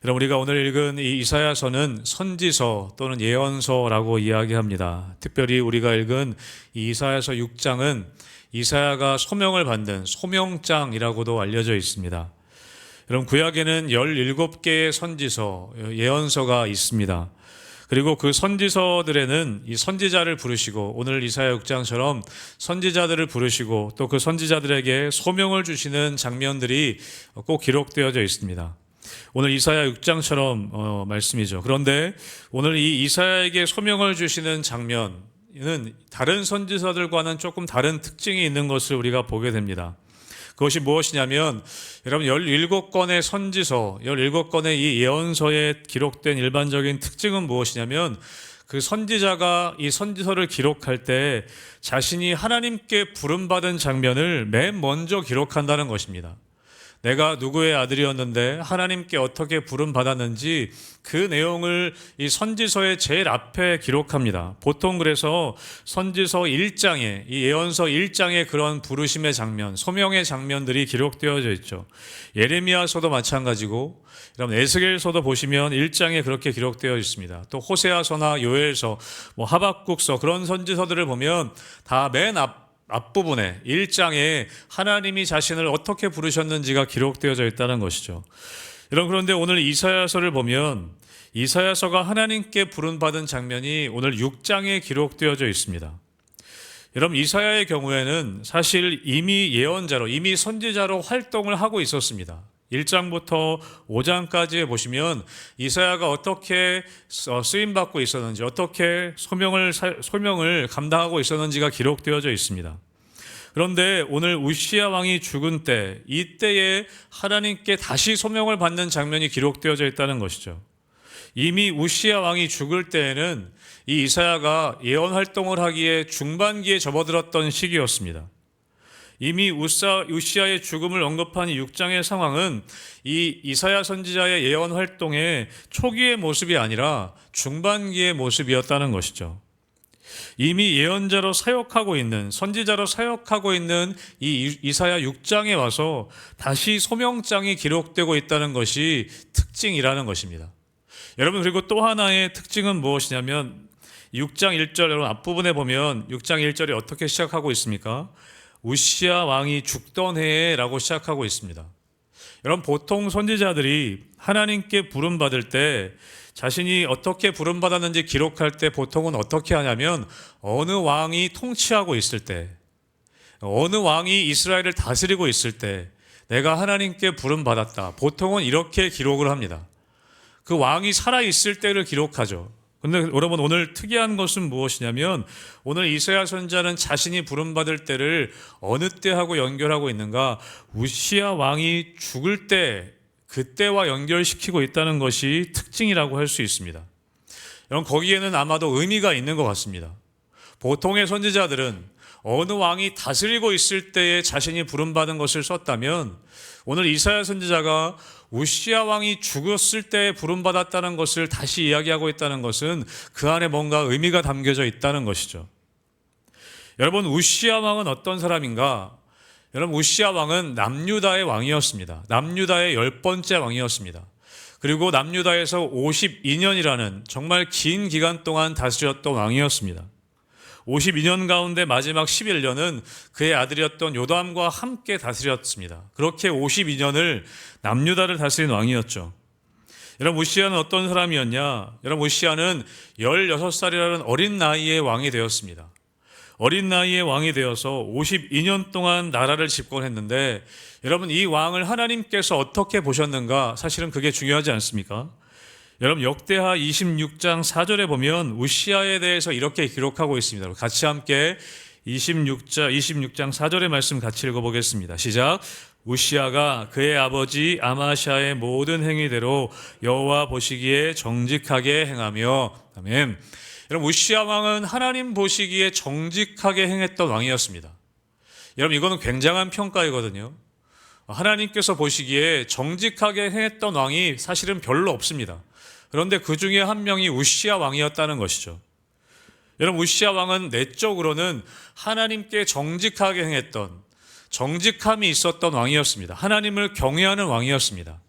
여러분, 우리가 오늘 읽은 이 이사야서는 선지서 또는 예언서라고 이야기합니다. 특별히 우리가 읽은 이 이사야서 6장은 이사야가 소명을 받는 소명장이라고도 알려져 있습니다. 여러분, 구약에는 17개의 선지서, 예언서가 있습니다. 그리고 그 선지서들에는 이 선지자를 부르시고, 오늘 이사야 6장처럼 선지자들을 부르시고 또 그 선지자들에게 소명을 주시는 장면들이 꼭 기록되어져 있습니다. 오늘 이사야 6장처럼 말씀이죠. 그런데 오늘 이 이사야에게 소명을 주시는 장면은 다른 선지서들과는 조금 다른 특징이 있는 것을 우리가 보게 됩니다. 그것이 무엇이냐면, 여러분, 17권의 선지서, 17권의 이 예언서에 기록된 일반적인 특징은 무엇이냐면, 그 선지자가 이 선지서를 기록할 때 자신이 하나님께 부름받은 장면을 맨 먼저 기록한다는 것입니다. 내가 누구의 아들이었는데 하나님께 어떻게 부름받았는지 그 내용을 이 선지서의 제일 앞에 기록합니다. 보통 그래서 선지서 1장에, 이 예언서 1장에 그런 부르심의 장면, 소명의 장면들이 기록되어져 있죠. 예레미야서도 마찬가지고, 여러분 에스겔서도 보시면 1장에 그렇게 기록되어 있습니다. 또 호세아서나 요엘서, 하박국서, 그런 선지서들을 보면 다 맨 앞부분에 1장에 하나님이 자신을 어떻게 부르셨는지가 기록되어져 있다는 것이죠. 여러분, 그런데 오늘 이사야서를 보면 이사야서가 하나님께 부름받은 장면이 오늘 6장에 기록되어져 있습니다. 여러분, 이사야의 경우에는 사실 이미 예언자로, 이미 선지자로 활동을 하고 있었습니다. 1장부터 5장까지 보시면 이사야가 어떻게 쓰임받고 있었는지, 어떻게 소명을 감당하고 있었는지가 기록되어져 있습니다. 그런데 오늘 우시야 왕이 죽은 때, 이때에 하나님께 다시 소명을 받는 장면이 기록되어져 있다는 것이죠. 이미 우시야 왕이 죽을 때에는 이 이사야가 예언 활동을 하기에 중반기에 접어들었던 시기였습니다. 이미 우시야의 죽음을 언급한 6장의 상황은 이 이사야 선지자의 예언 활동의 초기의 모습이 아니라 중반기의 모습이었다는 것이죠. 이미 예언자로 사역하고 있는, 선지자로 사역하고 있는 이 이사야 6장에 와서 다시 소명장이 기록되고 있다는 것이 특징이라는 것입니다. 여러분, 그리고 또 하나의 특징은 무엇이냐면 6장 1절, 여러분 앞부분에 보면 6장 1절이 어떻게 시작하고 있습니까? 우시야 왕이 죽던 해에 라고 시작하고 있습니다. 여러분, 보통 선지자들이 하나님께 부름받을 때 자신이 어떻게 부름받았는지 기록할 때 보통은 어떻게 하냐면, 어느 왕이 통치하고 있을 때, 어느 왕이 이스라엘을 다스리고 있을 때 내가 하나님께 부름받았다, 보통은 이렇게 기록을 합니다. 그 왕이 살아있을 때를 기록하죠. 근데 여러분, 오늘 특이한 것은 무엇이냐면, 오늘 이사야 선지자는 자신이 부름받을 때를 어느 때하고 연결하고 있는가? 우시야 왕이 죽을 때, 그때와 연결시키고 있다는 것이 특징이라고 할 수 있습니다. 여러분, 거기에는 아마도 의미가 있는 것 같습니다. 보통의 선지자들은 어느 왕이 다스리고 있을 때에 자신이 부름받은 것을 썼다면, 오늘 이사야 선지자가 우시야 왕이 죽었을 때 부름받았다는 것을 다시 이야기하고 있다는 것은 그 안에 뭔가 의미가 담겨져 있다는 것이죠. 여러분, 우시야 왕은 어떤 사람인가? 여러분, 우시야 왕은 남유다의 왕이었습니다. 남유다의 10번째 왕이었습니다. 그리고 남유다에서 52년이라는 정말 긴 기간 동안 다스렸던 왕이었습니다. 52년 가운데 마지막 11년은 그의 아들이었던 요담과 함께 다스렸습니다. 그렇게 52년을 남유다를 다스린 왕이었죠. 여러분, 우시야는 어떤 사람이었냐? 여러분, 우시야는 16살이라는 어린 나이에 왕이 되었습니다. 어린 나이에 왕이 되어서 52년 동안 나라를 집권했는데, 여러분, 이 왕을 하나님께서 어떻게 보셨는가? 사실은 그게 중요하지 않습니까? 여러분, 역대하 26장 4절에 보면 우시야에 대해서 이렇게 기록하고 있습니다. 같이 함께 26장 4절의 말씀 같이 읽어보겠습니다. 시작. 우시야가 그의 아버지 아마샤의 모든 행위대로 여호와 보시기에 정직하게 행하며. 아멘. 여러분, 우시야 왕은 하나님 보시기에 정직하게 행했던 왕이었습니다. 여러분, 이거는 굉장한 평가이거든요. 하나님께서 보시기에 정직하게 행했던 왕이 사실은 별로 없습니다. 그런데 그 중에 한 명이 우시야 왕이었다는 것이죠. 여러분, 우시야 왕은 내적으로는 하나님께 정직하게 행했던, 정직함이 있었던 왕이었습니다. 하나님을 경외하는 왕이었습니다.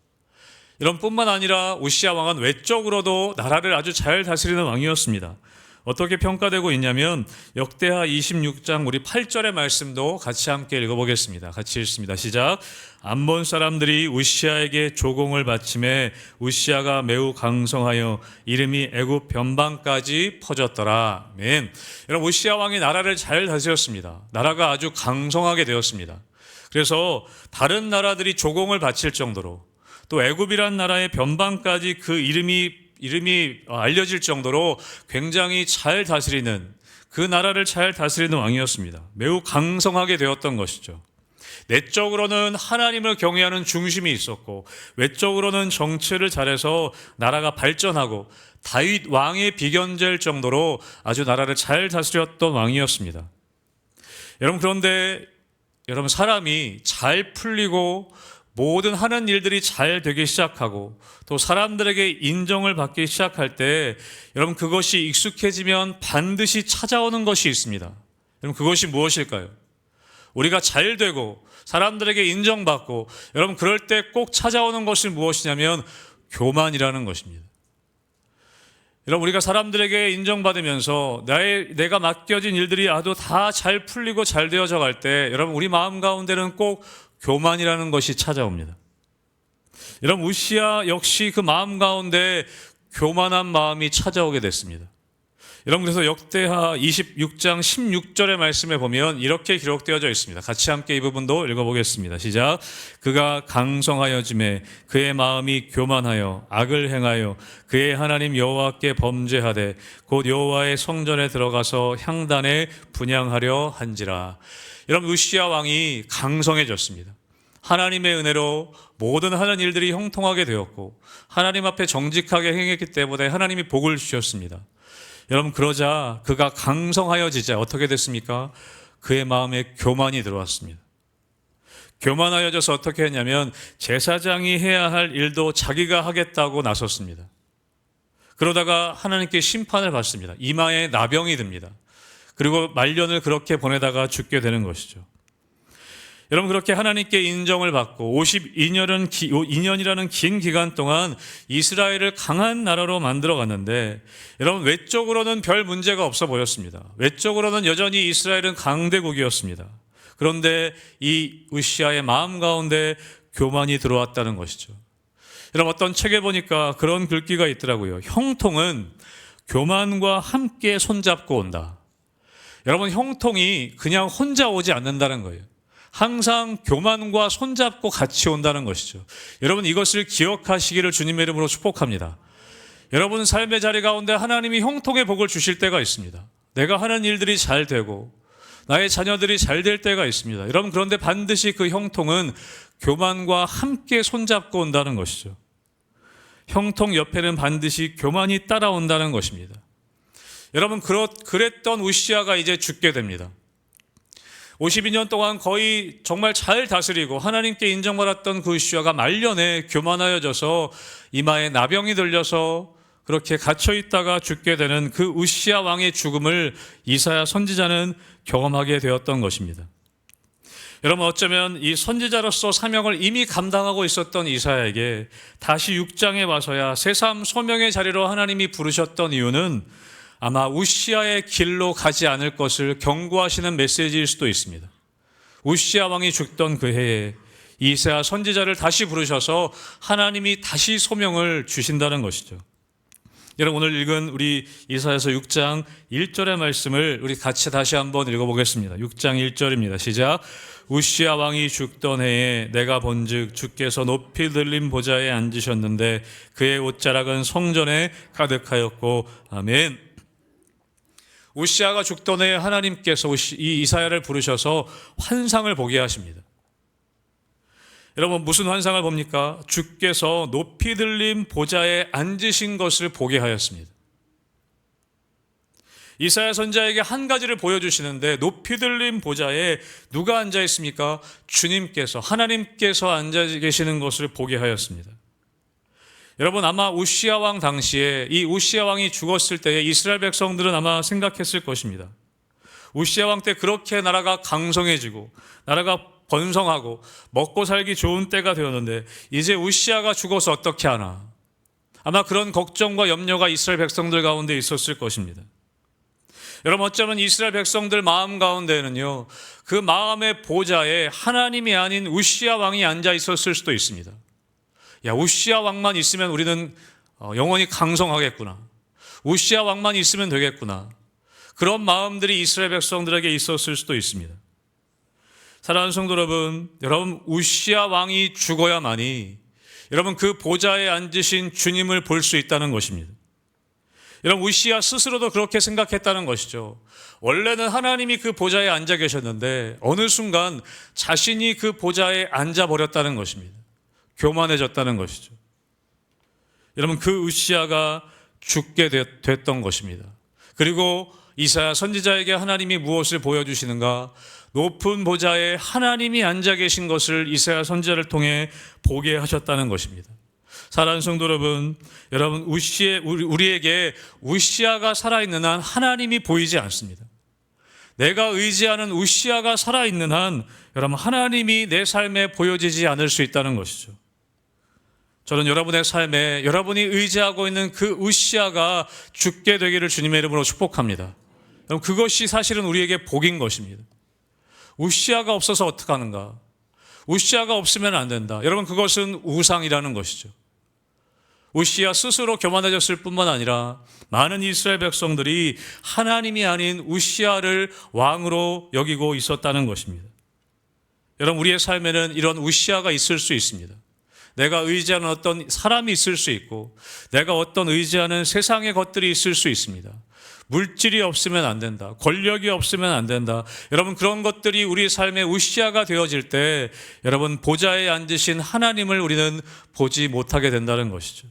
이런 뿐만 아니라 우시야 왕은 외적으로도 나라를 아주 잘 다스리는 왕이었습니다. 어떻게 평가되고 있냐면 역대하 26장 우리 8절의 말씀도 같이 함께 읽어보겠습니다. 같이 읽습니다. 시작. 암몬 사람들이 우시야에게 조공을 바치매 우시야가 매우 강성하여 이름이 애굽 변방까지 퍼졌더라. 아멘. 여러분, 우시야 왕이 나라를 잘 다스렸습니다. 나라가 아주 강성하게 되었습니다. 그래서 다른 나라들이 조공을 바칠 정도로, 또 애굽이란 나라의 변방까지 그 이름이 알려질 정도로 굉장히 잘 다스리는, 그 나라를 잘 다스리는 왕이었습니다. 매우 강성하게 되었던 것이죠. 내적으로는 하나님을 경외하는 중심이 있었고, 외적으로는 정치를 잘해서 나라가 발전하고 다윗 왕의 비견될 정도로 아주 나라를 잘 다스렸던 왕이었습니다. 여러분, 그런데 여러분, 사람이 잘 풀리고 모든 하는 일들이 잘 되기 시작하고 또 사람들에게 인정을 받기 시작할 때, 여러분, 그것이 익숙해지면 반드시 찾아오는 것이 있습니다. 여러분, 그것이 무엇일까요? 우리가 잘 되고 사람들에게 인정받고, 여러분, 그럴 때 꼭 찾아오는 것이 무엇이냐면 교만이라는 것입니다. 여러분, 우리가 사람들에게 인정받으면서 내가 맡겨진 일들이 아주 다 잘 풀리고 잘 되어져 갈 때, 여러분, 우리 마음 가운데는 꼭 교만이라는 것이 찾아옵니다. 여러분, 우시야 역시 그 마음 가운데 교만한 마음이 찾아오게 됐습니다. 여러분, 그래서 역대하 26장 16절의 말씀에 보면 이렇게 기록되어져 있습니다. 같이 함께 이 부분도 읽어보겠습니다. 시작. 그가 강성하여짐에 그의 마음이 교만하여 악을 행하여 그의 하나님 여호와께 범죄하되 곧 여호와의 성전에 들어가서 향단에 분향하려 한지라. 여러분, 우시야 왕이 강성해졌습니다. 하나님의 은혜로 모든 하는 일들이 형통하게 되었고 하나님 앞에 정직하게 행했기 때문에 하나님이 복을 주셨습니다. 여러분, 그러자 그가 강성하여지자 어떻게 됐습니까? 그의 마음에 교만이 들어왔습니다. 교만하여져서 어떻게 했냐면 제사장이 해야 할 일도 자기가 하겠다고 나섰습니다. 그러다가 하나님께 심판을 받습니다. 이마에 나병이 듭니다. 그리고 말년을 그렇게 보내다가 죽게 되는 것이죠. 여러분, 그렇게 하나님께 인정을 받고 52년이라는 긴 기간 동안 이스라엘을 강한 나라로 만들어 갔는데, 여러분, 외적으로는 별 문제가 없어 보였습니다. 외적으로는 여전히 이스라엘은 강대국이었습니다. 그런데 이 우시야의 마음 가운데 교만이 들어왔다는 것이죠. 여러분, 어떤 책에 보니까 그런 글귀가 있더라고요. 형통은 교만과 함께 손잡고 온다. 여러분, 형통이 그냥 혼자 오지 않는다는 거예요. 항상 교만과 손잡고 같이 온다는 것이죠. 여러분, 이것을 기억하시기를 주님의 이름으로 축복합니다. 여러분 삶의 자리 가운데 하나님이 형통의 복을 주실 때가 있습니다. 내가 하는 일들이 잘 되고 나의 자녀들이 잘 될 때가 있습니다. 여러분, 그런데 반드시 그 형통은 교만과 함께 손잡고 온다는 것이죠. 형통 옆에는 반드시 교만이 따라온다는 것입니다. 여러분, 그랬던 우시야가 이제 죽게 됩니다. 52년 동안 거의 정말 잘 다스리고 하나님께 인정받았던 그 우시야가 말년에 교만하여져서 이마에 나병이 들려서 그렇게 갇혀있다가 죽게 되는 그 우시야 왕의 죽음을 이사야 선지자는 경험하게 되었던 것입니다. 여러분, 어쩌면 이 선지자로서 사명을 이미 감당하고 있었던 이사야에게 다시 6장에 와서야 새삼 소명의 자리로 하나님이 부르셨던 이유는 아마 우시야의 길로 가지 않을 것을 경고하시는 메시지일 수도 있습니다. 우시야 왕이 죽던 그 해에 이사야 선지자를 다시 부르셔서 하나님이 다시 소명을 주신다는 것이죠. 여러분, 오늘 읽은 우리 이사야서 6장 1절의 말씀을 우리 같이 다시 한번 읽어보겠습니다. 6장 1절입니다. 시작. 우시야 왕이 죽던 해에 내가 본즉 주께서 높이 들린 보좌에 앉으셨는데 그의 옷자락은 성전에 가득하였고. 아멘. 우시야가 죽던 해에 하나님께서 이 이사야를 부르셔서 환상을 보게 하십니다. 여러분, 무슨 환상을 봅니까? 주께서 높이 들린 보좌에 앉으신 것을 보게 하였습니다. 이사야 선지자에게 한 가지를 보여주시는데 높이 들린 보좌에 누가 앉아 있습니까? 주님께서, 하나님께서 앉아 계시는 것을 보게 하였습니다. 여러분, 아마 우시야 왕 당시에 이 우시야 왕이 죽었을 때에 이스라엘 백성들은 아마 생각했을 것입니다. 우시야 왕 때 그렇게 나라가 강성해지고 나라가 번성하고 먹고 살기 좋은 때가 되었는데 이제 우시아가 죽어서 어떻게 하나. 아마 그런 걱정과 염려가 이스라엘 백성들 가운데 있었을 것입니다. 여러분, 어쩌면 이스라엘 백성들 마음 가운데는요, 그 마음의 보좌에 하나님이 아닌 우시아 왕이 앉아 있었을 수도 있습니다. 야, 우시아 왕만 있으면 우리는 영원히 강성하겠구나. 우시아 왕만 있으면 되겠구나. 그런 마음들이 이스라엘 백성들에게 있었을 수도 있습니다. 사랑하는 성도 여러분, 우시아 왕이 죽어야만이 여러분 그 보좌에 앉으신 주님을 볼 수 있다는 것입니다. 여러분, 우시아 스스로도 그렇게 생각했다는 것이죠. 원래는 하나님이 그 보좌에 앉아 계셨는데 어느 순간 자신이 그 보좌에 앉아버렸다는 것입니다. 교만해졌다는 것이죠. 여러분, 그 우시아가 죽게 됐던 것입니다. 그리고 이사야 선지자에게 하나님이 무엇을 보여주시는가? 높은 보좌에 하나님이 앉아 계신 것을 이사야 선지자를 통해 보게 하셨다는 것입니다. 사랑하는 성도 여러분, 우리에게 우시아가 살아있는 한 하나님이 보이지 않습니다. 내가 의지하는 우시아가 살아있는 한 여러분, 하나님이 내 삶에 보여지지 않을 수 있다는 것이죠. 저는 여러분의 삶에 여러분이 의지하고 있는 그 우시아가 죽게 되기를 주님의 이름으로 축복합니다. 여러분, 그것이 사실은 우리에게 복인 것입니다. 우시아가 없어서 어떡하는가? 우시아가 없으면 안 된다. 여러분, 그것은 우상이라는 것이죠. 우시아 스스로 교만해졌을 뿐만 아니라 많은 이스라엘 백성들이 하나님이 아닌 우시아를 왕으로 여기고 있었다는 것입니다. 여러분, 우리의 삶에는 이런 우시아가 있을 수 있습니다. 내가 의지하는 어떤 사람이 있을 수 있고 내가 어떤 의지하는 세상의 것들이 있을 수 있습니다. 물질이 없으면 안 된다. 권력이 없으면 안 된다. 여러분, 그런 것들이 우리 삶의 우시아가 되어질 때 여러분, 보좌에 앉으신 하나님을 우리는 보지 못하게 된다는 것이죠.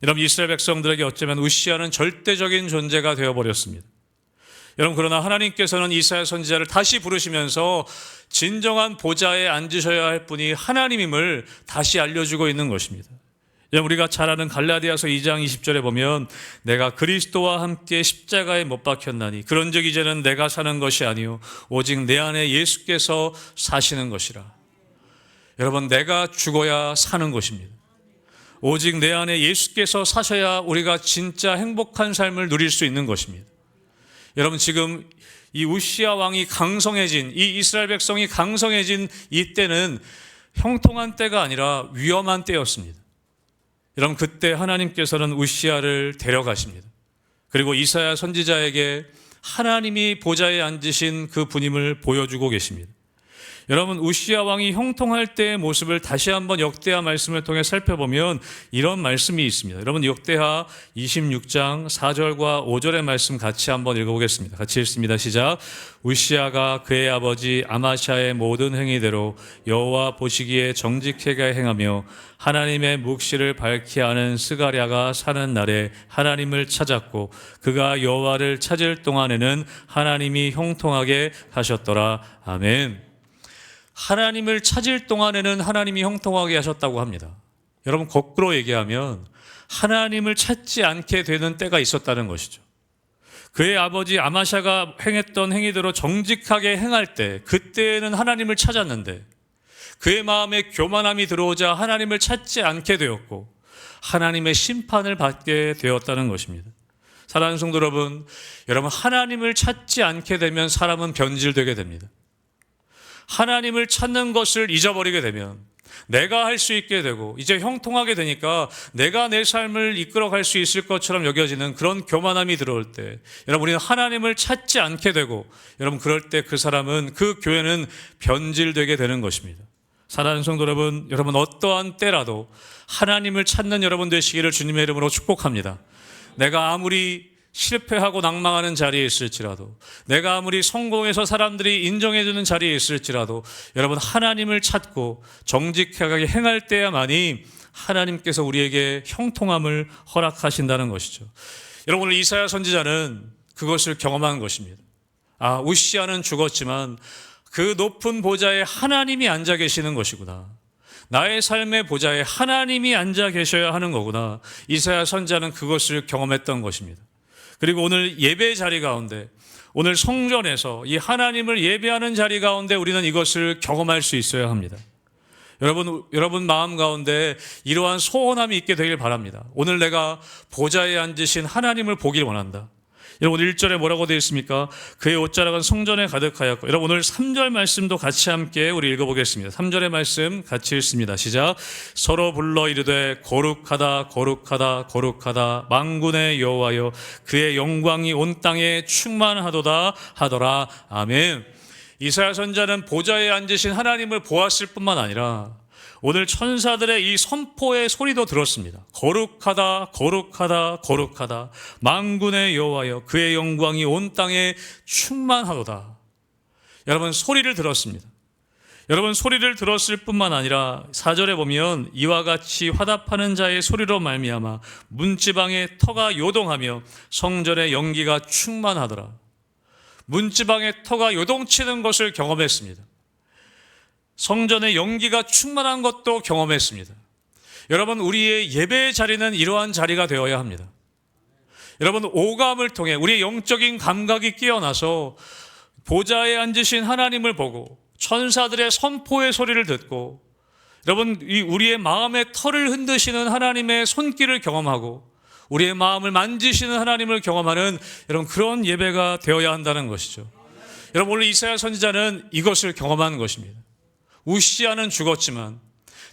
여러분, 이스라엘 백성들에게 어쩌면 우시아는 절대적인 존재가 되어버렸습니다. 여러분, 그러나 하나님께서는 이사야 선지자를 다시 부르시면서 진정한 보좌에 앉으셔야 할 분이 하나님임을 다시 알려주고 있는 것입니다. 우리가 잘 아는 갈라디아서 2장 20절에 보면 내가 그리스도와 함께 십자가에 못 박혔나니 그런즉 이제는 내가 사는 것이 아니요 오직 내 안에 예수께서 사시는 것이라. 여러분, 내가 죽어야 사는 것입니다. 오직 내 안에 예수께서 사셔야 우리가 진짜 행복한 삶을 누릴 수 있는 것입니다. 여러분, 지금 이 우시아 왕이 강성해진, 이 이스라엘 백성이 강성해진 이 때는 형통한 때가 아니라 위험한 때였습니다. 여러분, 그때 하나님께서는 우시아를 데려가십니다. 그리고 이사야 선지자에게 하나님이 보좌에 앉으신 그 분임을 보여주고 계십니다. 여러분, 우시아 왕이 형통할 때의 모습을 다시 한번 역대하 말씀을 통해 살펴보면 이런 말씀이 있습니다. 여러분, 역대하 26장 4절과 5절의 말씀 같이 한번 읽어보겠습니다. 같이 읽습니다. 시작. 우시아가 그의 아버지 아마샤의 모든 행위대로 여호와 보시기에 정직하게 행하며 하나님의 묵시를 밝히 아는 스가랴가 사는 날에 하나님을 찾았고 그가 여호와를 찾을 동안에는 하나님이 형통하게 하셨더라. 아멘. 하나님을 찾을 동안에는 하나님이 형통하게 하셨다고 합니다. 여러분, 거꾸로 얘기하면 하나님을 찾지 않게 되는 때가 있었다는 것이죠. 그의 아버지 아마샤가 행했던 행위대로 정직하게 행할 때 그때는 하나님을 찾았는데 그의 마음에 교만함이 들어오자 하나님을 찾지 않게 되었고 하나님의 심판을 받게 되었다는 것입니다. 사랑하는 성도 여러분, 하나님을 찾지 않게 되면 사람은 변질되게 됩니다. 하나님을 찾는 것을 잊어버리게 되면 내가 할 수 있게 되고 이제 형통하게 되니까 내가 내 삶을 이끌어갈 수 있을 것처럼 여겨지는 그런 교만함이 들어올 때 여러분, 우리는 하나님을 찾지 않게 되고 여러분, 그럴 때 그 사람은, 그 교회는 변질되게 되는 것입니다. 사랑하는 성도 여러분, 어떠한 때라도 하나님을 찾는 여러분 되시기를 주님의 이름으로 축복합니다. 내가 아무리 실패하고 낭망하는 자리에 있을지라도 내가 아무리 성공해서 사람들이 인정해주는 자리에 있을지라도 여러분, 하나님을 찾고 정직하게 행할 때야만이 하나님께서 우리에게 형통함을 허락하신다는 것이죠. 여러분, 오늘 이사야 선지자는 그것을 경험한 것입니다. 우시아는 죽었지만 그 높은 보좌에 하나님이 앉아 계시는 것이구나. 나의 삶의 보좌에 하나님이 앉아 계셔야 하는 거구나. 이사야 선지자는 그것을 경험했던 것입니다. 그리고 오늘 예배 자리 가운데 오늘 성전에서 이 하나님을 예배하는 자리 가운데 우리는 이것을 경험할 수 있어야 합니다. 여러분 마음 가운데 이러한 소원함이 있게 되길 바랍니다. 오늘 내가 보좌에 앉으신 하나님을 보길 원한다. 여러분 1절에 뭐라고 되어 있습니까? 그의 옷자락은 성전에 가득하였고. 여러분 오늘 3절 말씀도 같이 함께 우리 읽어보겠습니다. 3절의 말씀 같이 읽습니다. 시작. 서로 불러 이르되 거룩하다 거룩하다 거룩하다 만군의 여호와여 그의 영광이 온 땅에 충만하도다 하더라. 아멘. 이사야 선지자는 보좌에 앉으신 하나님을 보았을 뿐만 아니라 오늘 천사들의 이 선포의 소리도 들었습니다. 거룩하다 거룩하다 거룩하다 만군의 여호와여 그의 영광이 온 땅에 충만하도다. 여러분 소리를 들었습니다. 여러분 소리를 들었을 뿐만 아니라 4절에 보면 이와 같이 화답하는 자의 소리로 말미암아 문지방의 터가 요동하며 성전의 연기가 충만하더라. 문지방의 터가 요동치는 것을 경험했습니다. 성전의 연기가 충만한 것도 경험했습니다. 여러분 우리의 예배의 자리는 이러한 자리가 되어야 합니다. 여러분 오감을 통해 우리의 영적인 감각이 깨어나서 보좌에 앉으신 하나님을 보고 천사들의 선포의 소리를 듣고 여러분 우리의 마음의 털을 흔드시는 하나님의 손길을 경험하고 우리의 마음을 만지시는 하나님을 경험하는 여러분 그런 예배가 되어야 한다는 것이죠. 여러분 오늘 이사야 선지자는 이것을 경험한 것입니다. 우시아는 죽었지만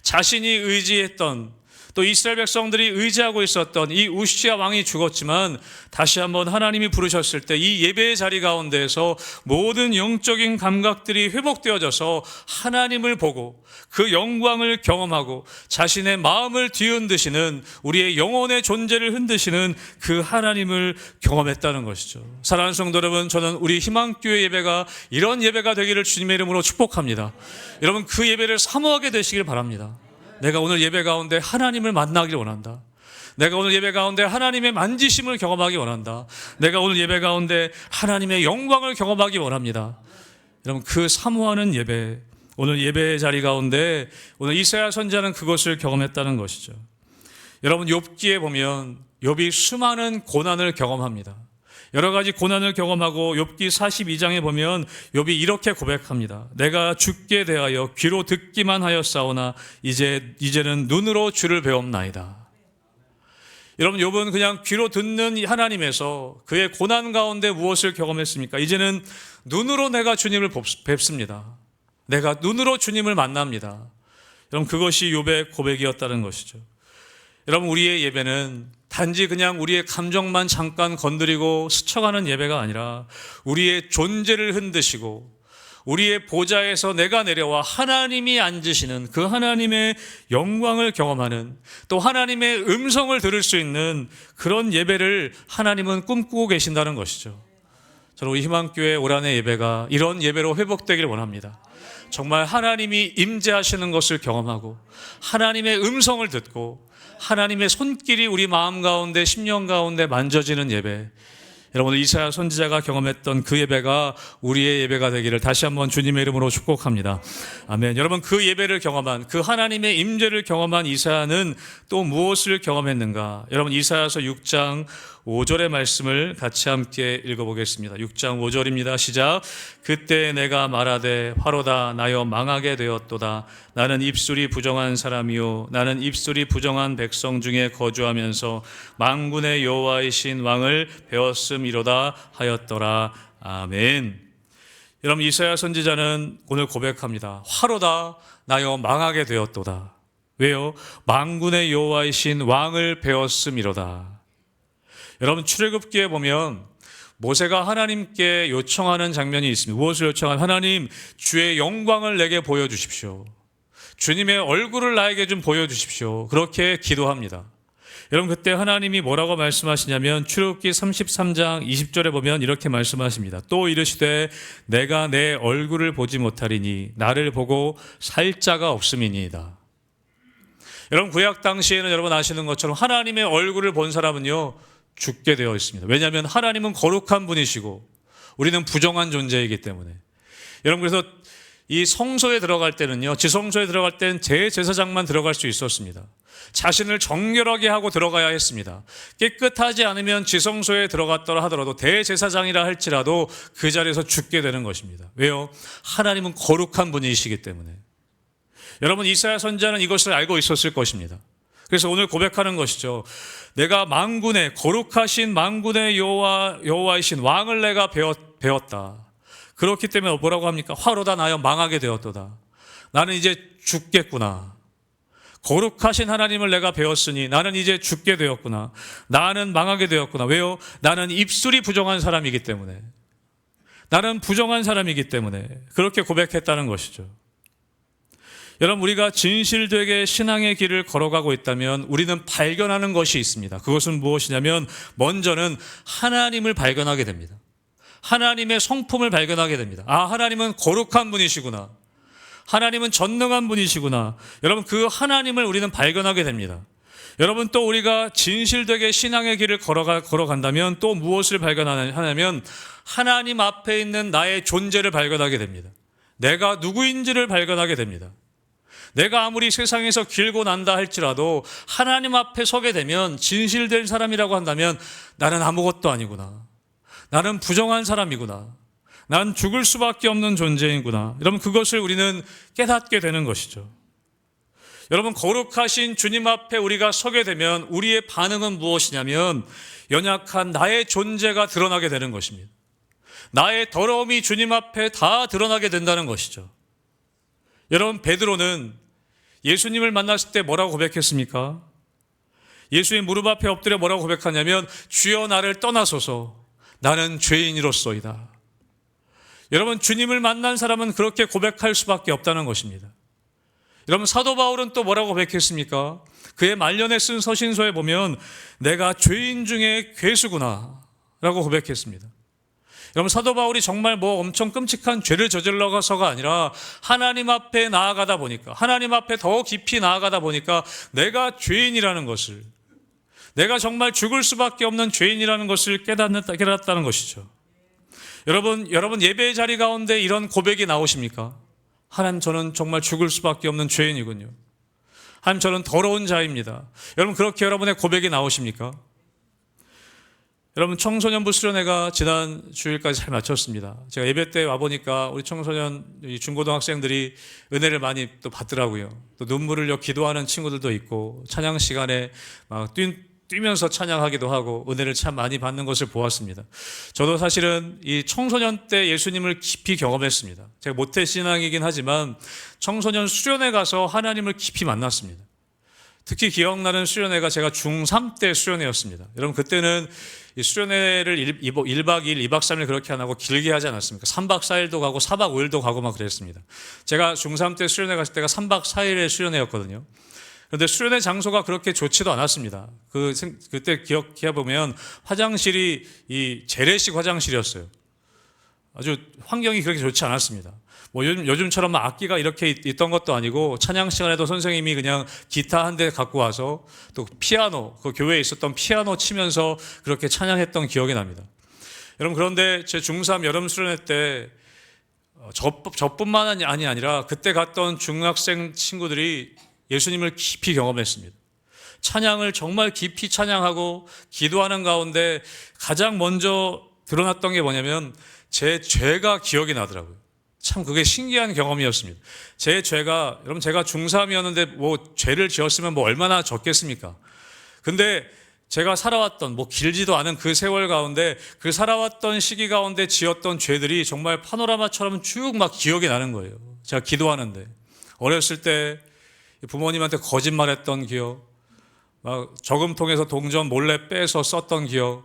자신이 의지했던 또 이스라엘 백성들이 의지하고 있었던 이 우시아 왕이 죽었지만 다시 한번 하나님이 부르셨을 때 이 예배의 자리 가운데에서 모든 영적인 감각들이 회복되어져서 하나님을 보고 그 영광을 경험하고 자신의 마음을 뒤흔드시는 우리의 영혼의 존재를 흔드시는 그 하나님을 경험했다는 것이죠. 사랑하는 성도 여러분, 저는 우리 희망교회 예배가 이런 예배가 되기를 주님의 이름으로 축복합니다. 여러분 그 예배를 사모하게 되시길 바랍니다. 내가 오늘 예배 가운데 하나님을 만나길 원한다. 내가 오늘 예배 가운데 하나님의 만지심을 경험하기 원한다. 내가 오늘 예배 가운데 하나님의 영광을 경험하기 원합니다. 여러분 그 사모하는 예배, 오늘 예배의 자리 가운데 오늘 이사야 선지자는 그것을 경험했다는 것이죠. 여러분 욥기에 보면 욥이 수많은 고난을 경험합니다. 여러 가지 고난을 경험하고 욥기 42장에 보면 욥이 이렇게 고백합니다. 내가 주께 대하여 귀로 듣기만 하였사오나 이제는 눈으로 주를 배웁나이다. 여러분 욥은 그냥 귀로 듣는 하나님에서 그의 고난 가운데 무엇을 경험했습니까? 이제는 눈으로 내가 주님을 뵙습니다. 내가 눈으로 주님을 만납니다. 여러분 그것이 욥의 고백이었다는 것이죠. 여러분 우리의 예배는 단지 그냥 우리의 감정만 잠깐 건드리고 스쳐가는 예배가 아니라 우리의 존재를 흔드시고 우리의 보좌에서 내가 내려와 하나님이 앉으시는 그 하나님의 영광을 경험하는 또 하나님의 음성을 들을 수 있는 그런 예배를 하나님은 꿈꾸고 계신다는 것이죠. 저는 우리 희망교회 올 한해 예배가 이런 예배로 회복되기를 원합니다. 정말 하나님이 임재하시는 것을 경험하고 하나님의 음성을 듣고 하나님의 손길이 우리 마음 가운데 심령 가운데 만져지는 예배, 여러분 이사야 선지자가 경험했던 그 예배가 우리의 예배가 되기를 다시 한번 주님의 이름으로 축복합니다. 아멘. 여러분 그 예배를 경험한 그 하나님의 임재를 경험한 이사야는 또 무엇을 경험했는가? 여러분 이사야서 6장 5절의 말씀을 같이 함께 읽어보겠습니다. 6장 5절입니다. 시작. 그때 내가 말하되 화로다 나여 망하게 되었도다. 나는 입술이 부정한 사람이요 나는 입술이 부정한 백성 중에 거주하면서 만군의 여호와이신 왕을 배웠음이로다 하였더라. 아멘. 여러분 이사야 선지자는 오늘 고백합니다. 화로다 나여 망하게 되었도다. 왜요? 만군의 여호와이신 왕을 배웠음이로다. 여러분 출애굽기에 보면 모세가 하나님께 요청하는 장면이 있습니다. 무엇을 요청하면 하나님 주의 영광을 내게 보여주십시오. 주님의 얼굴을 나에게 좀 보여주십시오. 그렇게 기도합니다. 여러분 그때 하나님이 뭐라고 말씀하시냐면 출애굽기 33장 20절에 보면 이렇게 말씀하십니다. 또 이르시되 내가 내 얼굴을 보지 못하리니 나를 보고 살 자가 없음이니이다. 여러분 구약 당시에는 여러분 아시는 것처럼 하나님의 얼굴을 본 사람은요 죽게 되어 있습니다. 왜냐하면 하나님은 거룩한 분이시고 우리는 부정한 존재이기 때문에. 여러분 그래서 이 성소에 들어갈 때는요, 지성소에 들어갈 때는 대제사장만 들어갈 수 있었습니다. 자신을 정결하게 하고 들어가야 했습니다. 깨끗하지 않으면 지성소에 들어갔더라 하더라도 대제사장이라 할지라도 그 자리에서 죽게 되는 것입니다. 왜요? 하나님은 거룩한 분이시기 때문에. 여러분, 이사야 선지자는 이것을 알고 있었을 것입니다. 그래서 오늘 고백하는 것이죠. 내가 만군의 거룩하신 만군의 여호와이신 왕을 내가 배웠다. 그렇기 때문에 뭐라고 합니까? 화로다 나여 망하게 되었도다. 나는 이제 죽겠구나. 거룩하신 하나님을 내가 배웠으니 나는 이제 죽게 되었구나. 나는 망하게 되었구나. 왜요? 나는 입술이 부정한 사람이기 때문에. 나는 부정한 사람이기 때문에 그렇게 고백했다는 것이죠. 여러분, 우리가 진실되게 신앙의 길을 걸어가고 있다면 우리는 발견하는 것이 있습니다. 그것은 무엇이냐면 먼저는 하나님을 발견하게 됩니다. 하나님의 성품을 발견하게 됩니다. 아, 하나님은 거룩한 분이시구나. 하나님은 전능한 분이시구나. 여러분, 그 하나님을 우리는 발견하게 됩니다. 여러분, 또 우리가 진실되게 신앙의 길을 걸어간다면 또 무엇을 발견하냐면 하나님 앞에 있는 나의 존재를 발견하게 됩니다. 내가 누구인지를 발견하게 됩니다. 내가 아무리 세상에서 길고 난다 할지라도 하나님 앞에 서게 되면 진실된 사람이라고 한다면 나는 아무것도 아니구나. 나는 부정한 사람이구나. 난 죽을 수밖에 없는 존재이구나. 여러분, 그것을 우리는 깨닫게 되는 것이죠. 여러분, 거룩하신 주님 앞에 우리가 서게 되면 우리의 반응은 무엇이냐면 연약한 나의 존재가 드러나게 되는 것입니다. 나의 더러움이 주님 앞에 다 드러나게 된다는 것이죠. 여러분, 베드로는 예수님을 만났을 때 뭐라고 고백했습니까? 예수의 무릎 앞에 엎드려 뭐라고 고백하냐면 주여 나를 떠나소서 나는 죄인이로소이다. 여러분, 주님을 만난 사람은 그렇게 고백할 수밖에 없다는 것입니다. 여러분, 사도 바울은 또 뭐라고 고백했습니까? 그의 말년에 쓴 서신서에 보면 내가 죄인 중에 괴수구나 라고 고백했습니다. 여러분, 사도 바울이 정말 뭐 엄청 끔찍한 죄를 저질러서가 아니라 하나님 앞에 나아가다 보니까, 하나님 앞에 더 깊이 나아가다 보니까 내가 죄인이라는 것을, 내가 정말 죽을 수밖에 없는 죄인이라는 것을 깨닫다는 것이죠. 여러분 예배의 자리 가운데 이런 고백이 나오십니까? 하나님, 저는 정말 죽을 수밖에 없는 죄인이군요. 하나님, 저는 더러운 자입니다. 여러분, 그렇게 여러분의 고백이 나오십니까? 여러분, 청소년부 수련회가 지난 주일까지 잘 마쳤습니다. 제가 예배 때 와보니까 우리 청소년, 중고등학생들이 은혜를 많이 또 받더라고요. 또 눈물을 흘려 기도하는 친구들도 있고 찬양 시간에 막 뛰면서 찬양하기도 하고 은혜를 참 많이 받는 것을 보았습니다. 저도 사실은 이 청소년 때 예수님을 깊이 경험했습니다. 제가 모태신앙이긴 하지만 청소년 수련회 가서 하나님을 깊이 만났습니다. 특히 기억나는 수련회가 제가 중3 때 수련회였습니다. 여러분, 그때는 이 수련회를 1박 2일, 2박 3일 그렇게 안 하고 길게 하지 않았습니까? 3박 4일도 가고 4박 5일도 가고 막 그랬습니다. 제가 중3 때 수련회 갔을 때가 3박 4일의 수련회였거든요. 그런데 수련회 장소가 그렇게 좋지도 않았습니다. 그때 기억해보면 화장실이 이 재래식 화장실이었어요. 아주 환경이 그렇게 좋지 않았습니다. 뭐 요즘처럼 악기가 이렇게 있던 것도 아니고 찬양 시간에도 선생님이 그냥 기타 한 대 갖고 와서 또 피아노, 그 교회에 있었던 피아노 치면서 그렇게 찬양했던 기억이 납니다. 여러분, 그런데 제 중3 여름 수련회 때 저뿐만 아니라 그때 갔던 중학생 친구들이 예수님을 깊이 경험했습니다. 찬양을 정말 깊이 찬양하고 기도하는 가운데 가장 먼저 드러났던 게 뭐냐면 제 죄가 기억이 나더라고요. 참 그게 신기한 경험이었습니다. 제 죄가, 여러분, 제가 중3이었는데 뭐 죄를 지었으면 뭐 얼마나 적겠습니까? 근데 제가 살아왔던 뭐 길지도 않은 그 세월 가운데 그 살아왔던 시기 가운데 지었던 죄들이 정말 파노라마처럼 쭉 막 기억이 나는 거예요. 제가 기도하는데 어렸을 때 부모님한테 거짓말했던 기억, 막 저금통에서 동전 몰래 빼서 썼던 기억,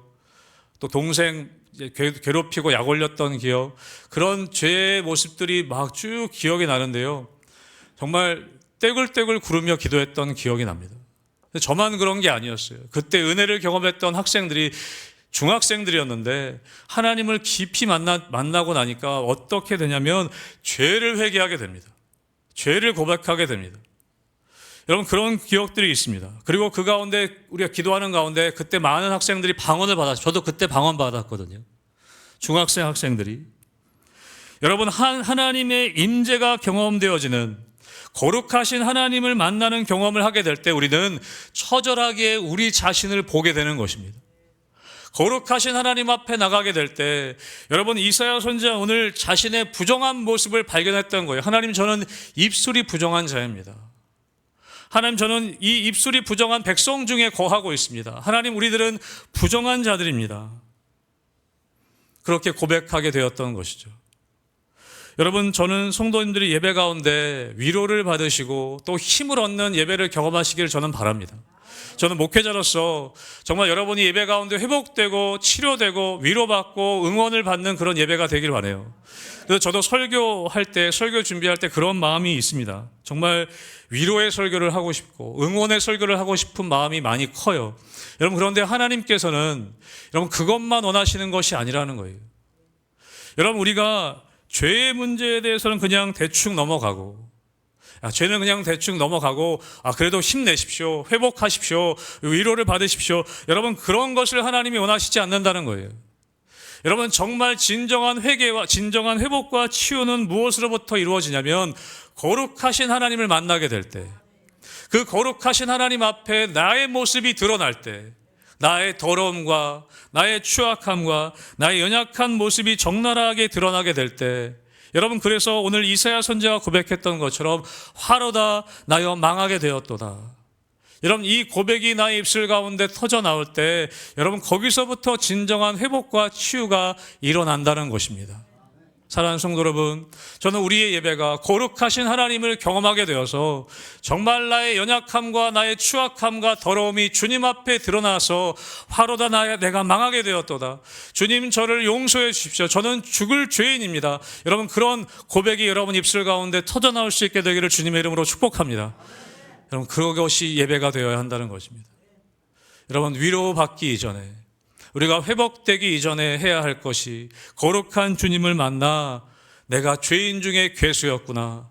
또 동생 괴롭히고 약 올렸던 기억, 그런 죄의 모습들이 막 쭉 기억이 나는데요. 정말 떼굴떼굴 구르며 기도했던 기억이 납니다. 저만 그런 게 아니었어요. 그때 은혜를 경험했던 학생들이 중학생들이었는데 하나님을 깊이 만나고 나니까 어떻게 되냐면 죄를 회개하게 됩니다. 죄를 고백하게 됩니다. 여러분, 그런 기억들이 있습니다. 그리고 그 가운데 우리가 기도하는 가운데 그때 많은 학생들이 방언을 받았어요. 저도 그때 방언 받았거든요. 중학생 학생들이. 여러분, 하나님의 임재가 경험되어지는 거룩하신 하나님을 만나는 경험을 하게 될 때 우리는 처절하게 우리 자신을 보게 되는 것입니다. 거룩하신 하나님 앞에 나가게 될 때 여러분, 이사야 선지자 오늘 자신의 부정한 모습을 발견했던 거예요. 하나님, 저는 입술이 부정한 자입니다. 하나님, 저는 이 입술이 부정한 백성 중에 거하고 있습니다. 하나님, 우리들은 부정한 자들입니다. 그렇게 고백하게 되었던 것이죠. 여러분, 저는 성도님들이 예배 가운데 위로를 받으시고 또 힘을 얻는 예배를 경험하시길 저는 바랍니다. 저는 목회자로서 정말 여러분이 예배 가운데 회복되고 치료되고 위로받고 응원을 받는 그런 예배가 되길 바라요. 그래서 저도 설교할 때, 설교 준비할 때 그런 마음이 있습니다. 정말 위로의 설교를 하고 싶고 응원의 설교를 하고 싶은 마음이 많이 커요. 여러분, 그런데 하나님께서는 여러분 그것만 원하시는 것이 아니라는 거예요. 여러분, 우리가 죄의 문제에 대해서는 그냥 대충 넘어가고, 죄는 그냥 대충 넘어가고, 그래도 힘내십시오, 회복하십시오, 위로를 받으십시오. 여러분, 그런 것을 하나님이 원하시지 않는다는 거예요. 여러분, 정말 진정한 회개와 진정한 회복과 치유는 무엇으로부터 이루어지냐면 거룩하신 하나님을 만나게 될 때, 그 거룩하신 하나님 앞에 나의 모습이 드러날 때, 나의 더러움과 나의 추악함과 나의 연약한 모습이 적나라하게 드러나게 될 때, 여러분, 그래서 오늘 이사야 선지자가 고백했던 것처럼 화로다 나여 망하게 되었도다. 여러분, 이 고백이 나의 입술 가운데 터져 나올 때 여러분, 거기서부터 진정한 회복과 치유가 일어난다는 것입니다. 사랑하는 성도 여러분, 저는 우리의 예배가 거룩하신 하나님을 경험하게 되어서 정말 나의 연약함과 나의 추악함과 더러움이 주님 앞에 드러나서 화로다 내가 망하게 되었도다. 주님, 저를 용서해 주십시오. 저는 죽을 죄인입니다. 여러분, 그런 고백이 여러분 입술 가운데 터져나올 수 있게 되기를 주님의 이름으로 축복합니다. 여러분, 그것이 예배가 되어야 한다는 것입니다. 여러분, 위로받기 이전에, 우리가 회복되기 이전에 해야 할 것이 거룩한 주님을 만나 내가 죄인 중에 괴수였구나.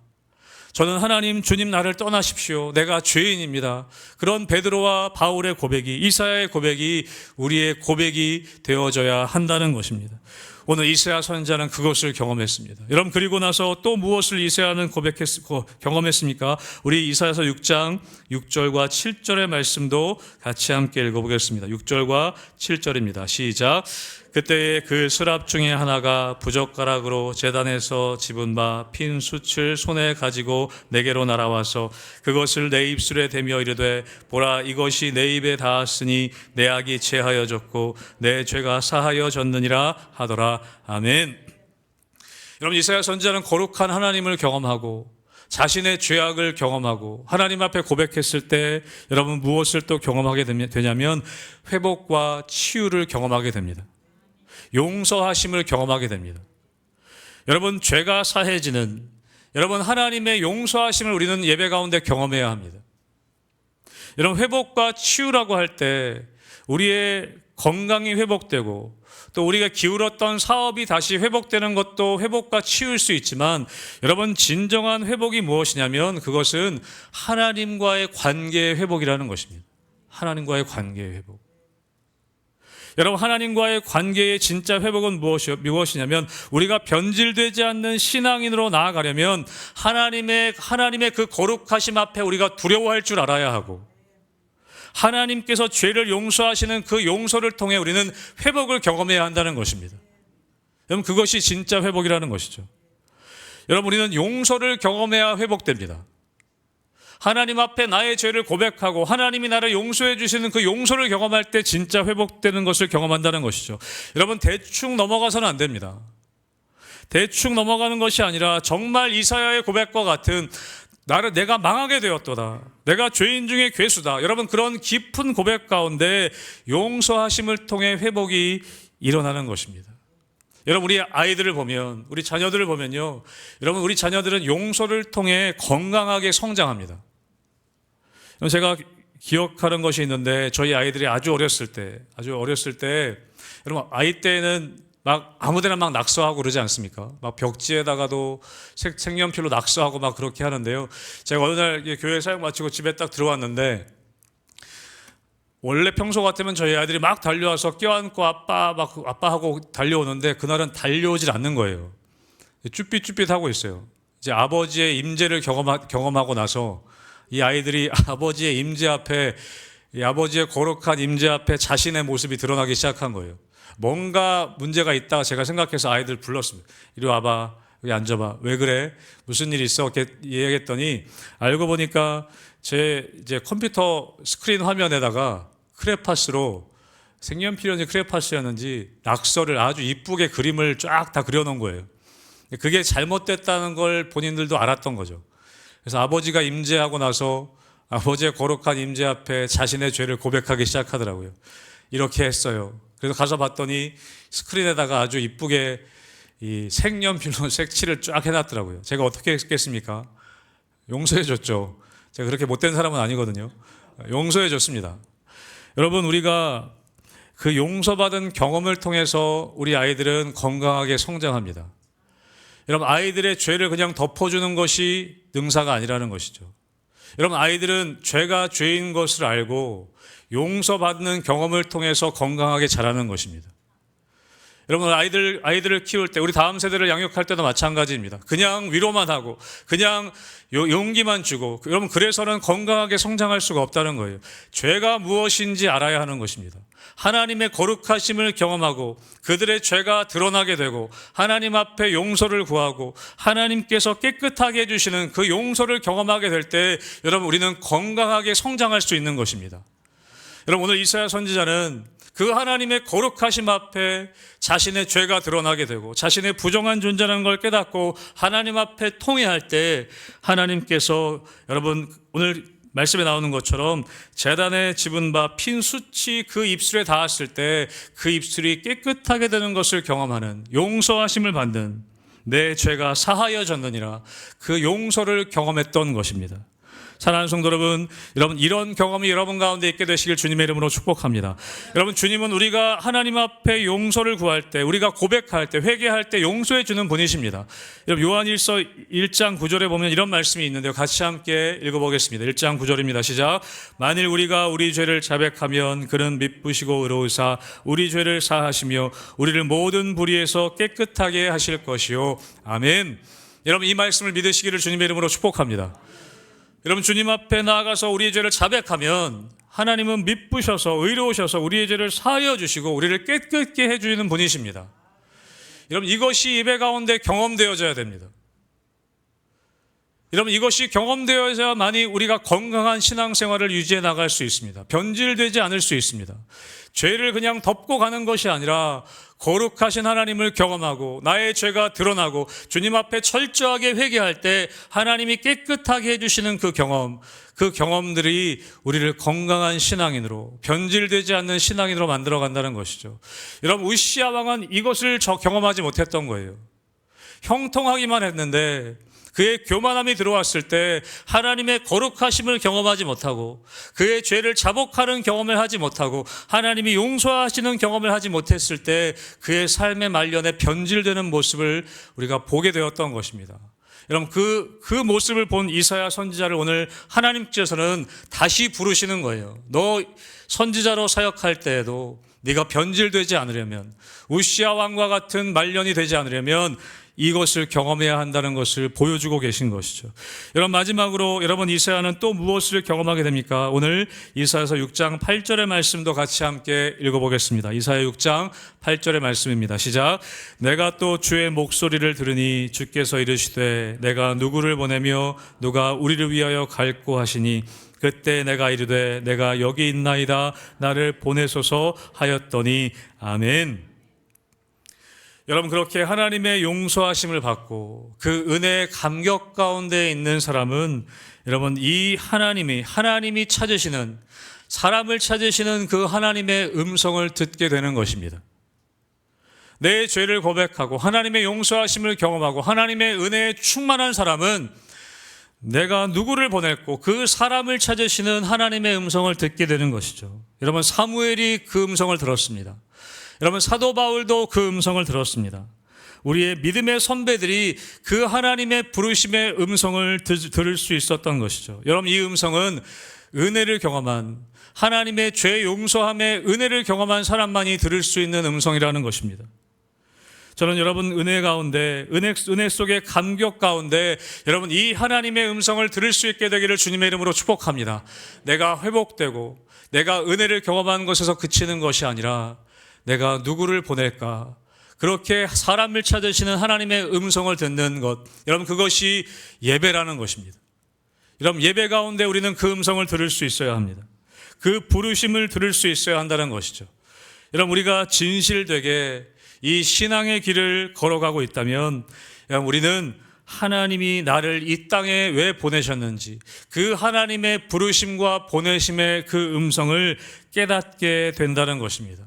저는 하나님, 주님 나를 떠나십시오. 내가 죄인입니다. 그런 베드로와 바울의 고백이, 이사야의 고백이 우리의 고백이 되어져야 한다는 것입니다. 오늘 이사야 선지자는 그것을 경험했습니다. 여러분, 그리고 나서 또 무엇을 이사야는 경험했습니까? 우리 이사야서 6장 6절과 7절의 말씀도 같이 함께 읽어보겠습니다. 6절과 7절입니다. 시작. 그때에 그 스랍 중에 하나가 부젓가락으로 제단에서 집은 바 핀 숯을 손에 가지고 내게로 날아와서 그것을 내 입술에 대며 이르되, 보라, 이것이 내 입에 닿았으니 내 악이 제하여졌고 내 죄가 사하여졌느니라 하더라. 아멘. 여러분, 이사야 선지자는 거룩한 하나님을 경험하고 자신의 죄악을 경험하고 하나님 앞에 고백했을 때 여러분, 무엇을 또 경험하게 되냐면 회복과 치유를 경험하게 됩니다. 용서하심을 경험하게 됩니다. 여러분, 죄가 사해지는, 여러분, 하나님의 용서하심을 우리는 예배 가운데 경험해야 합니다. 여러분, 회복과 치유라고 할 때 우리의 건강이 회복되고 또 우리가 기울었던 사업이 다시 회복되는 것도 회복과 치유일 수 있지만, 여러분, 진정한 회복이 무엇이냐면 그것은 하나님과의 관계의 회복이라는 것입니다. 하나님과의 관계의 회복. 여러분, 하나님과의 관계의 진짜 회복은 무엇이냐면 우리가 변질되지 않는 신앙인으로 나아가려면 하나님의 그 거룩하심 앞에 우리가 두려워할 줄 알아야 하고, 하나님께서 죄를 용서하시는 그 용서를 통해 우리는 회복을 경험해야 한다는 것입니다. 여러분, 그것이 진짜 회복이라는 것이죠. 여러분, 우리는 용서를 경험해야 회복됩니다. 하나님 앞에 나의 죄를 고백하고 하나님이 나를 용서해 주시는 그 용서를 경험할 때 진짜 회복되는 것을 경험한다는 것이죠. 여러분, 대충 넘어가서는 안 됩니다. 대충 넘어가는 것이 아니라 정말 이사야의 고백과 같은 내가 망하게 되었도다, 내가 죄인 중에 괴수다, 여러분, 그런 깊은 고백 가운데 용서하심을 통해 회복이 일어나는 것입니다. 여러분, 우리 아이들을 보면, 우리 자녀들을 보면요, 여러분, 우리 자녀들은 용서를 통해 건강하게 성장합니다. 제가 기억하는 것이 있는데, 저희 아이들이 아주 어렸을 때, 여러분, 아이 때는 막 아무데나 막 낙서하고 그러지 않습니까? 막 벽지에다가도 색연필로 낙서하고 막 그렇게 하는데요. 제가 어느 날 교회 사역 마치고 집에 딱 들어왔는데, 원래 평소 같으면 저희 아이들이 막 달려와서 껴안고 아빠하고 달려오는데 그날은 달려오질 않는 거예요. 쭈삣쭈삣하고 있어요. 이제 아버지의 임재를 경험하고 나서 이 아이들이 아버지의 임재 앞에, 이 아버지의 거룩한 임재 앞에 자신의 모습이 드러나기 시작한 거예요. 뭔가 문제가 있다 제가 생각해서 아이들 불렀습니다. 이리 와봐, 여기 앉아봐. 왜 그래? 무슨 일 있어? 이렇게 얘기했더니 알고 보니까 제 이제 컴퓨터 스크린 화면에다가 크레파스로, 색연필이었는지 크레파스였는지 낙서를 아주 이쁘게 그림을 쫙 다 그려놓은 거예요. 그게 잘못됐다는 걸 본인들도 알았던 거죠. 그래서 아버지가 임재하고 나서 아버지의 거룩한 임재 앞에 자신의 죄를 고백하기 시작하더라고요. 이렇게 했어요. 그래서 가서 봤더니 스크린에다가 아주 이쁘게 이 색연필로 색칠을 쫙 해놨더라고요. 제가 어떻게 했겠습니까? 용서해줬죠. 제가 그렇게 못된 사람은 아니거든요. 용서해줬습니다. 여러분, 우리가 그 용서받은 경험을 통해서 우리 아이들은 건강하게 성장합니다. 여러분, 아이들의 죄를 그냥 덮어주는 것이 능사가 아니라는 것이죠. 여러분, 아이들은 죄가 죄인 것을 알고 용서받는 경험을 통해서 건강하게 자라는 것입니다. 여러분, 아이들을 키울 때, 우리 다음 세대를 양육할 때도 마찬가지입니다. 그냥 위로만 하고, 그냥 용기만 주고, 여러분, 그래서는 건강하게 성장할 수가 없다는 거예요. 죄가 무엇인지 알아야 하는 것입니다. 하나님의 거룩하심을 경험하고, 그들의 죄가 드러나게 되고, 하나님 앞에 용서를 구하고, 하나님께서 깨끗하게 해주시는 그 용서를 경험하게 될 때, 여러분, 우리는 건강하게 성장할 수 있는 것입니다. 여러분, 오늘 이사야 선지자는 그 하나님의 거룩하심 앞에 자신의 죄가 드러나게 되고 자신의 부정한 존재라는 걸 깨닫고 하나님 앞에 통회할 때 하나님께서, 여러분, 오늘 말씀에 나오는 것처럼 제단에 집은 바 핀 숯이 그 입술에 닿았을 때 그 입술이 깨끗하게 되는 것을 경험하는, 용서하심을 받는, 내 죄가 사하여졌느니라, 그 용서를 경험했던 것입니다. 사랑하는 성도 여러분, 이런 경험이 여러분 가운데 있게 되시길 주님의 이름으로 축복합니다. 여러분, 주님은 우리가 하나님 앞에 용서를 구할 때, 우리가 고백할 때, 회개할 때 용서해 주는 분이십니다. 여러분, 요한일서 1장 9절에 보면 이런 말씀이 있는데요. 같이 함께 읽어보겠습니다. 1장 9절입니다. 시작. 만일 우리가 우리 죄를 자백하면 그는 미쁘시고 의로우사 우리 죄를 사하시며 우리를 모든 불의에서 깨끗하게 하실 것이요. 아멘. 여러분, 이 말씀을 믿으시기를 주님의 이름으로 축복합니다. 여러분, 주님 앞에 나아가서 우리의 죄를 자백하면 하나님은 미쁘셔서 의로우셔서 우리의 죄를 사하여 주시고 우리를 깨끗게 해주시는 분이십니다. 여러분, 이것이 예배 가운데 경험되어져야 됩니다. 여러분, 이것이 경험되어야만이 우리가 건강한 신앙생활을 유지해 나갈 수 있습니다. 변질되지 않을 수 있습니다. 죄를 그냥 덮고 가는 것이 아니라 거룩하신 하나님을 경험하고 나의 죄가 드러나고 주님 앞에 철저하게 회개할 때 하나님이 깨끗하게 해주시는 그 경험들이 우리를 건강한 신앙인으로, 변질되지 않는 신앙인으로 만들어 간다는 것이죠. 여러분, 우시야 왕은 이것을 경험하지 못했던 거예요. 형통하기만 했는데 그의 교만함이 들어왔을 때 하나님의 거룩하심을 경험하지 못하고 그의 죄를 자복하는 경험을 하지 못하고 하나님이 용서하시는 경험을 하지 못했을 때 그의 삶의 말년에 변질되는 모습을 우리가 보게 되었던 것입니다. 여러분, 그 모습을 본 이사야 선지자를 오늘 하나님께서는 다시 부르시는 거예요. 너 선지자로 사역할 때에도 네가 변질되지 않으려면, 우시야 왕과 같은 말년이 되지 않으려면 이것을 경험해야 한다는 것을 보여주고 계신 것이죠. 여러분, 마지막으로 여러분, 이사야는 또 무엇을 경험하게 됩니까? 오늘 이사야서 6장 8절의 말씀도 같이 함께 읽어보겠습니다. 이사야 6장 8절의 말씀입니다. 시작. 내가 또 주의 목소리를 들으니 주께서 이르시되 내가 누구를 보내며 누가 우리를 위하여 갈고 하시니 그때 내가 이르되 내가 여기 있나이다 나를 보내소서 하였더니 아멘. 여러분, 그렇게 하나님의 용서하심을 받고 그 은혜의 감격 가운데 있는 사람은, 여러분, 이 하나님이 찾으시는, 사람을 찾으시는 그 하나님의 음성을 듣게 되는 것입니다. 내 죄를 고백하고 하나님의 용서하심을 경험하고 하나님의 은혜에 충만한 사람은 내가 누구를 보냈고 그 사람을 찾으시는 하나님의 음성을 듣게 되는 것이죠. 여러분, 사무엘이 그 음성을 들었습니다. 여러분, 사도 바울도 그 음성을 들었습니다. 우리의 믿음의 선배들이 그 하나님의 부르심의 음성을 들을 수 있었던 것이죠. 여러분, 이 음성은 은혜를 경험한, 하나님의 죄 용서함의 은혜를 경험한 사람만이 들을 수 있는 음성이라는 것입니다. 저는 여러분 은혜 가운데, 은혜 속의 감격 가운데 여러분 이 하나님의 음성을 들을 수 있게 되기를 주님의 이름으로 축복합니다. 내가 회복되고 내가 은혜를 경험하는 것에서 그치는 것이 아니라 내가 누구를 보낼까? 그렇게 사람을 찾으시는 하나님의 음성을 듣는 것, 여러분 그것이 예배라는 것입니다. 여러분 예배 가운데 우리는 그 음성을 들을 수 있어야 합니다. 그 부르심을 들을 수 있어야 한다는 것이죠. 여러분 우리가 진실되게 이 신앙의 길을 걸어가고 있다면 우리는 하나님이 나를 이 땅에 왜 보내셨는지 그 하나님의 부르심과 보내심의 그 음성을 깨닫게 된다는 것입니다.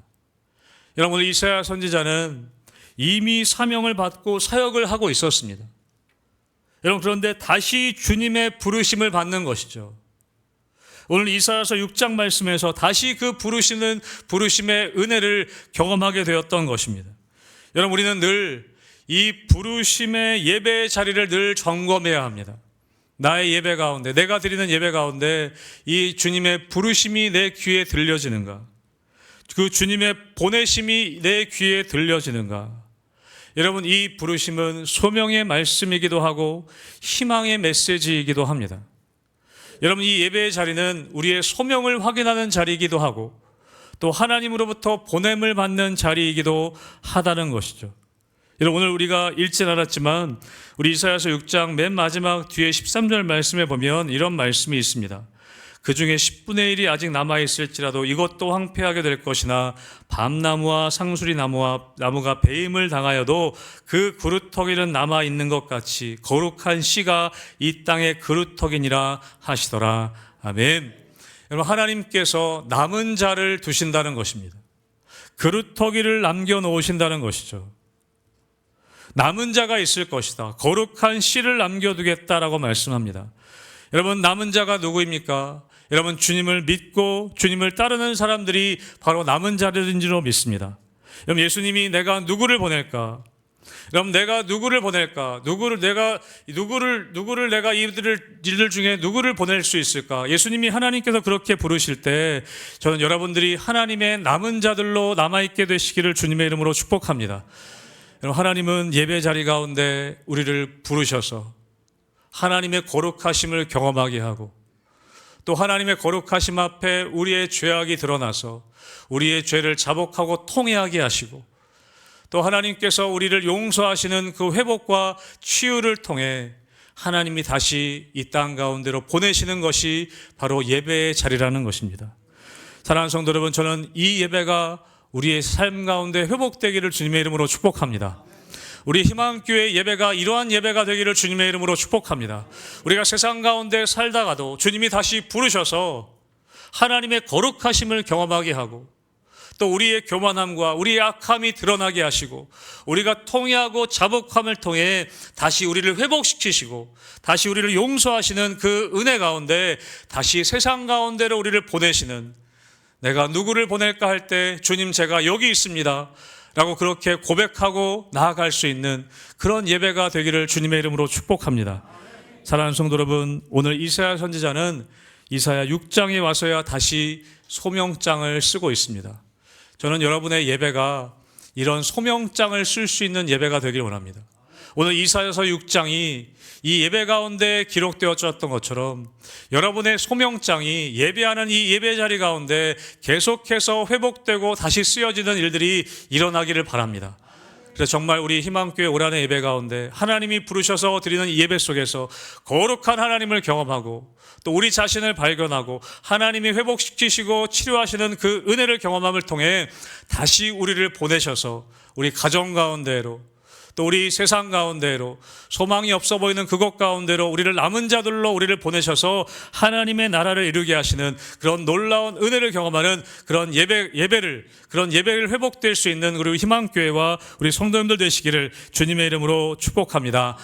여러분 오늘 이사야 선지자는 이미 사명을 받고 사역을 하고 있었습니다. 여러분 그런데 다시 주님의 부르심을 받는 것이죠. 오늘 이사야서 6장 말씀에서 다시 그 부르심의 은혜를 경험하게 되었던 것입니다. 여러분 우리는 늘 이 부르심의 예배의 자리를 늘 점검해야 합니다. 나의 예배 가운데, 내가 드리는 예배 가운데 이 주님의 부르심이 내 귀에 들려지는가? 그 주님의 보내심이 내 귀에 들려지는가? 여러분 이 부르심은 소명의 말씀이기도 하고 희망의 메시지이기도 합니다. 여러분 이 예배의 자리는 우리의 소명을 확인하는 자리이기도 하고 또 하나님으로부터 보냄을 받는 자리이기도 하다는 것이죠. 여러분 오늘 우리가 읽진 않았지만 우리 이사야서 6장 맨 마지막 뒤에 13절 말씀에 보면 이런 말씀이 있습니다. 그 중에 10분의 1이 아직 남아있을지라도 이것도 황폐하게 될 것이나 밤나무와 상수리 나무가 배임을 당하여도 그 그루터기는 남아있는 것 같이 거룩한 씨가 이 땅의 그루터기니라 하시더라. 아멘. 여러분 하나님께서 남은 자를 두신다는 것입니다. 그루터기를 남겨놓으신다는 것이죠. 남은 자가 있을 것이다. 거룩한 씨를 남겨두겠다라고 말씀합니다. 여러분 남은 자가 누구입니까? 여러분 주님을 믿고 주님을 따르는 사람들이 바로 남은 자들인 줄로 믿습니다. 여러분 예수님이 내가 누구를 보낼까? 여러분 내가 누구를 보낼까? 누구를 내가 이들 중에 누구를 보낼 수 있을까? 예수님이 하나님께서 그렇게 부르실 때 저는 여러분들이 하나님의 남은 자들로 남아있게 되시기를 주님의 이름으로 축복합니다. 여러분 하나님은 예배 자리 가운데 우리를 부르셔서 하나님의 거룩하심을 경험하게 하고 또 하나님의 거룩하심 앞에 우리의 죄악이 드러나서 우리의 죄를 자복하고 통회하게 하시고 또 하나님께서 우리를 용서하시는 그 회복과 치유를 통해 하나님이 다시 이 땅 가운데로 보내시는 것이 바로 예배의 자리라는 것입니다. 사랑하는 성도 여러분, 저는 이 예배가 우리의 삶 가운데 회복되기를 주님의 이름으로 축복합니다. 우리 희망교회 예배가 이러한 예배가 되기를 주님의 이름으로 축복합니다. 우리가 세상 가운데 살다가도 주님이 다시 부르셔서 하나님의 거룩하심을 경험하게 하고 또 우리의 교만함과 우리의 악함이 드러나게 하시고 우리가 통회하고 자복함을 통해 다시 우리를 회복시키시고 다시 우리를 용서하시는 그 은혜 가운데 다시 세상 가운데로 우리를 보내시는, 내가 누구를 보낼까 할 때 주님 제가 여기 있습니다 라고 그렇게 고백하고 나아갈 수 있는 그런 예배가 되기를 주님의 이름으로 축복합니다. 사랑하는 성도 여러분, 오늘 이사야 선지자는 이사야 6장에 와서야 다시 소명장을 쓰고 있습니다. 저는 여러분의 예배가 이런 소명장을 쓸 수 있는 예배가 되길 원합니다. 오늘 이사야서 6장이 이 예배 가운데 기록되어졌던 것처럼 여러분의 소명장이 예배하는 이 예배 자리 가운데 계속해서 회복되고 다시 쓰여지는 일들이 일어나기를 바랍니다. 그래서 정말 우리 희망교회 올 한해 예배 가운데 하나님이 부르셔서 드리는 이 예배 속에서 거룩한 하나님을 경험하고 또 우리 자신을 발견하고 하나님이 회복시키시고 치료하시는 그 은혜를 경험함을 통해 다시 우리를 보내셔서 우리 가정 가운데로 또 우리 세상 가운데로 소망이 없어 보이는 그곳 가운데로 우리를 남은 자들로 우리를 보내셔서 하나님의 나라를 이루게 하시는 그런 놀라운 은혜를 경험하는 그런 예배를 회복될 수 있는 우리 희망교회와 우리 성도님들 되시기를 주님의 이름으로 축복합니다.